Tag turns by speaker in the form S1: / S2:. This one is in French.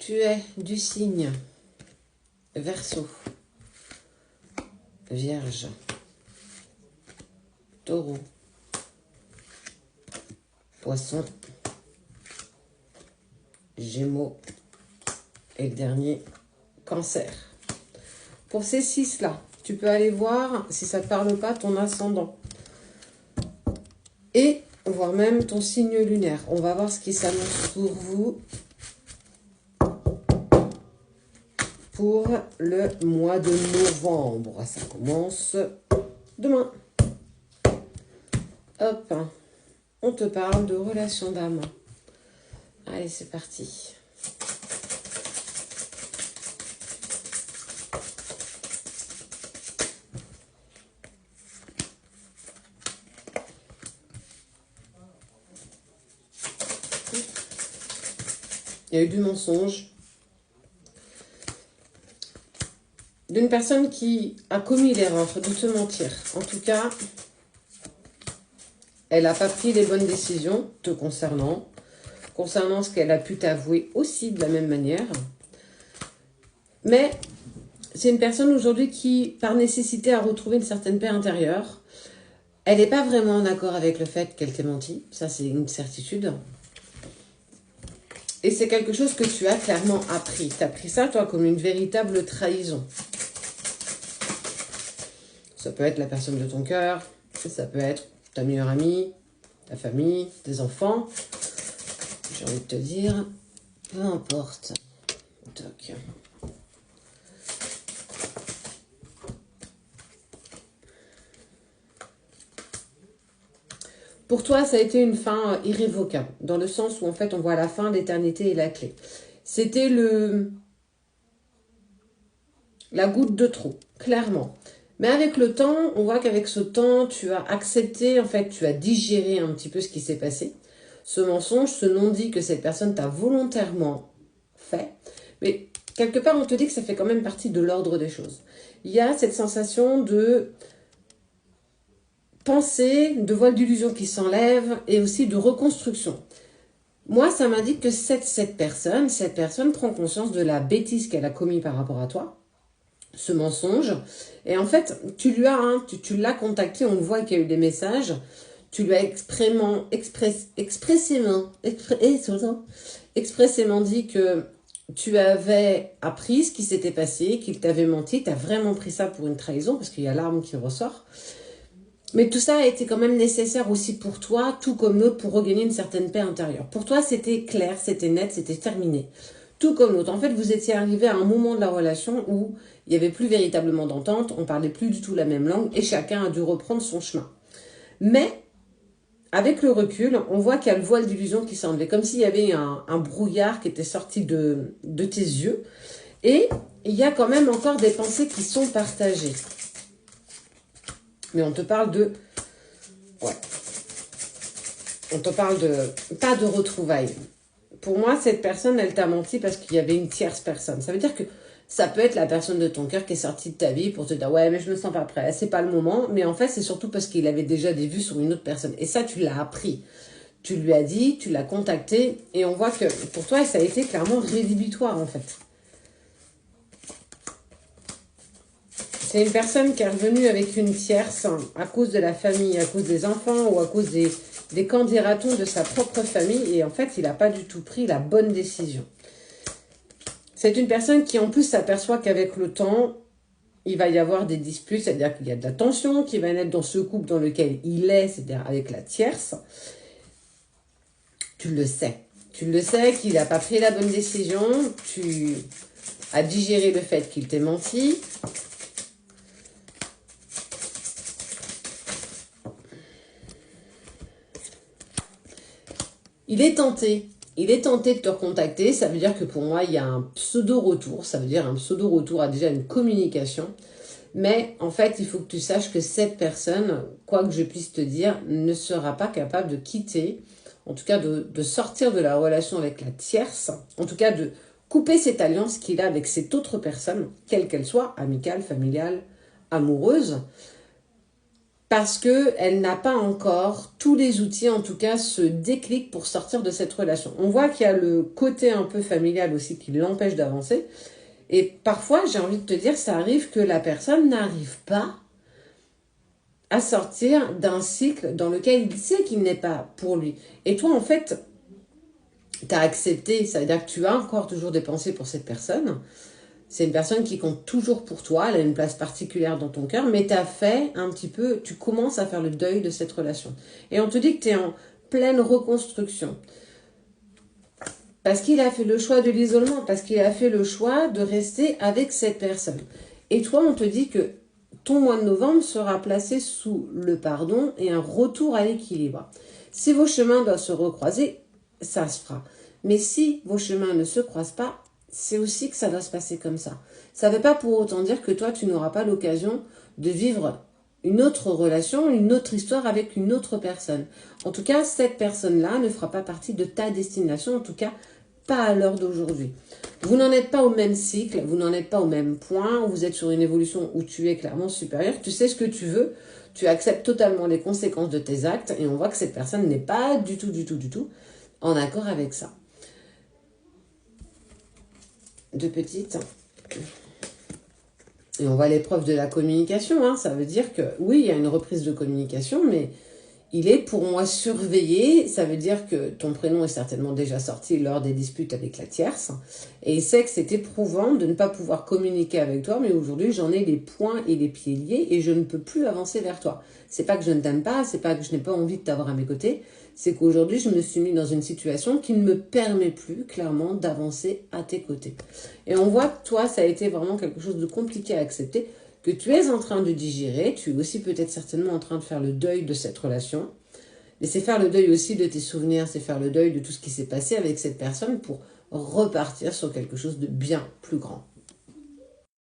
S1: Tu es du signe Verseau, Vierge, Taureau, Poisson, Gémeaux et le dernier, Cancer. Pour ces 6-là, tu peux aller voir, si ça ne te parle pas, ton ascendant. Et voire même ton signe lunaire. On va voir ce qui s'annonce pour vous pour le mois de novembre. Ça commence demain. Hop, on te parle de relation d'âme. Allez, c'est parti. Il y a eu du mensonge. D'une personne qui a commis l'erreur de te mentir. En tout cas, elle n'a pas pris les bonnes décisions te concernant. Concernant ce qu'elle a pu t'avouer aussi de la même manière. Mais c'est une personne aujourd'hui qui, par nécessité, a retrouvé une certaine paix intérieure. Elle n'est pas vraiment en accord avec le fait qu'elle t'ait menti. Ça, c'est une certitude. Et c'est quelque chose que tu as clairement appris. Tu as pris ça, toi, comme une véritable trahison. Ça peut être la personne de ton cœur. Ça peut être ta meilleure amie, ta famille, tes enfants. J'ai envie de te dire, peu importe. Toc. Pour toi, ça a été une fin irrévocable, dans le sens où en fait on voit la fin, l'éternité et la clé. C'était la goutte de trop, clairement. Mais avec le temps, on voit qu'avec ce temps, tu as accepté, en fait, tu as digéré un petit peu ce qui s'est passé. Ce mensonge, ce non-dit que cette personne t'a volontairement fait. Mais quelque part, on te dit que ça fait quand même partie de l'ordre des choses. Il y a cette sensation de pensée, de voile d'illusion qui s'enlève et aussi de reconstruction. Moi, ça m'indique que cette personne prend conscience de la bêtise qu'elle a commise par rapport à toi, ce mensonge. Et en fait, tu l'as contacté, on voit qu'il y a eu des messages, tu lui as expressément dit que tu avais appris ce qui s'était passé, qu'il t'avait menti, tu as vraiment pris ça pour une trahison, parce qu'il y a l'arme qui ressort. Mais tout ça a été quand même nécessaire aussi pour toi, tout comme l'autre, pour regagner une certaine paix intérieure. Pour toi, c'était clair, c'était net, c'était terminé. Tout comme l'autre. En fait, vous étiez arrivé à un moment de la relation où il n'y avait plus véritablement d'entente, on parlait plus du tout la même langue et chacun a dû reprendre son chemin. Mais, avec le recul, on voit qu'il y a le voile d'illusion qui s'est enlevé, comme s'il y avait un brouillard qui était sorti de tes yeux. Et il y a quand même encore des pensées qui sont partagées. Mais on te parle de... Ouais. On te parle de... Pas de retrouvailles. Pour moi, cette personne, elle t'a menti parce qu'il y avait une tierce personne. Ça veut dire que ça peut être la personne de ton cœur qui est sortie de ta vie pour te dire « Ouais, mais je me sens pas prêt, c'est pas le moment. » Mais en fait, c'est surtout parce qu'il avait déjà des vues sur une autre personne. Et ça, tu l'as appris. Tu lui as dit, tu l'as contacté. Et on voit que pour toi, ça a été clairement rédhibitoire, en fait. C'est une personne qui est revenue avec une tierce à cause de la famille, à cause des enfants ou à cause des candidatons de sa propre famille. Et en fait, il n'a pas du tout pris la bonne décision. C'est une personne qui en plus s'aperçoit qu'avec le temps, il va y avoir des disputes, c'est-à-dire qu'il y a de la tension qui va naître dans ce couple dans lequel il est, c'est-à-dire avec la tierce. Tu le sais. Tu le sais qu'il n'a pas pris la bonne décision. Tu as digéré le fait qu'il t'ait menti. Il est tenté de te recontacter, ça veut dire que pour moi, il y a un pseudo-retour, ça veut dire un pseudo-retour à déjà une communication, mais en fait, il faut que tu saches que cette personne, quoi que je puisse te dire, ne sera pas capable de quitter, en tout cas de sortir de la relation avec la tierce, en tout cas de couper cette alliance qu'il a avec cette autre personne, quelle qu'elle soit, amicale, familiale, amoureuse, parce qu'elle n'a pas encore tous les outils, en tout cas ce déclic pour sortir de cette relation. On voit qu'il y a le côté un peu familial aussi qui l'empêche d'avancer. Et parfois, j'ai envie de te dire, ça arrive que la personne n'arrive pas à sortir d'un cycle dans lequel il sait qu'il n'est pas pour lui. Et toi, en fait, tu as accepté, ça veut dire que tu as encore toujours des pensées pour cette personne. C'est une personne qui compte toujours pour toi, elle a une place particulière dans ton cœur, mais tu as fait un petit peu, tu commences à faire le deuil de cette relation. Et on te dit que tu es en pleine reconstruction. Parce qu'il a fait le choix de l'isolement, parce qu'il a fait le choix de rester avec cette personne. Et toi, on te dit que ton mois de novembre sera placé sous le pardon et un retour à l'équilibre. Si vos chemins doivent se recroiser, ça se fera. Mais si vos chemins ne se croisent pas, c'est aussi que ça doit se passer comme ça. Ça ne veut pas pour autant dire que toi, tu n'auras pas l'occasion de vivre une autre relation, une autre histoire avec une autre personne. En tout cas, cette personne-là ne fera pas partie de ta destination, en tout cas, pas à l'heure d'aujourd'hui. Vous n'en êtes pas au même cycle, vous n'en êtes pas au même point, vous êtes sur une évolution où tu es clairement supérieur, tu sais ce que tu veux, tu acceptes totalement les conséquences de tes actes et on voit que cette personne n'est pas du tout en accord avec ça. De petite. Et on voit l'épreuve de la communication, hein. Ça veut dire que oui, il y a une reprise de communication, mais il est pour moi surveillé. Ça veut dire que ton prénom est certainement déjà sorti lors des disputes avec la tierce. Et il sait que c'est éprouvant de ne pas pouvoir communiquer avec toi, mais aujourd'hui j'en ai les poings et les pieds liés et je ne peux plus avancer vers toi. C'est pas que je ne t'aime pas, c'est pas que je n'ai pas envie de t'avoir à mes côtés, c'est qu'aujourd'hui je me suis mis dans une situation qui ne me permet plus clairement d'avancer à tes côtés. Et on voit que toi ça a été vraiment quelque chose de compliqué à accepter, que tu es en train de digérer, tu es aussi peut-être certainement en train de faire le deuil de cette relation. Mais c'est faire le deuil aussi de tes souvenirs, c'est faire le deuil de tout ce qui s'est passé avec cette personne pour repartir sur quelque chose de bien plus grand.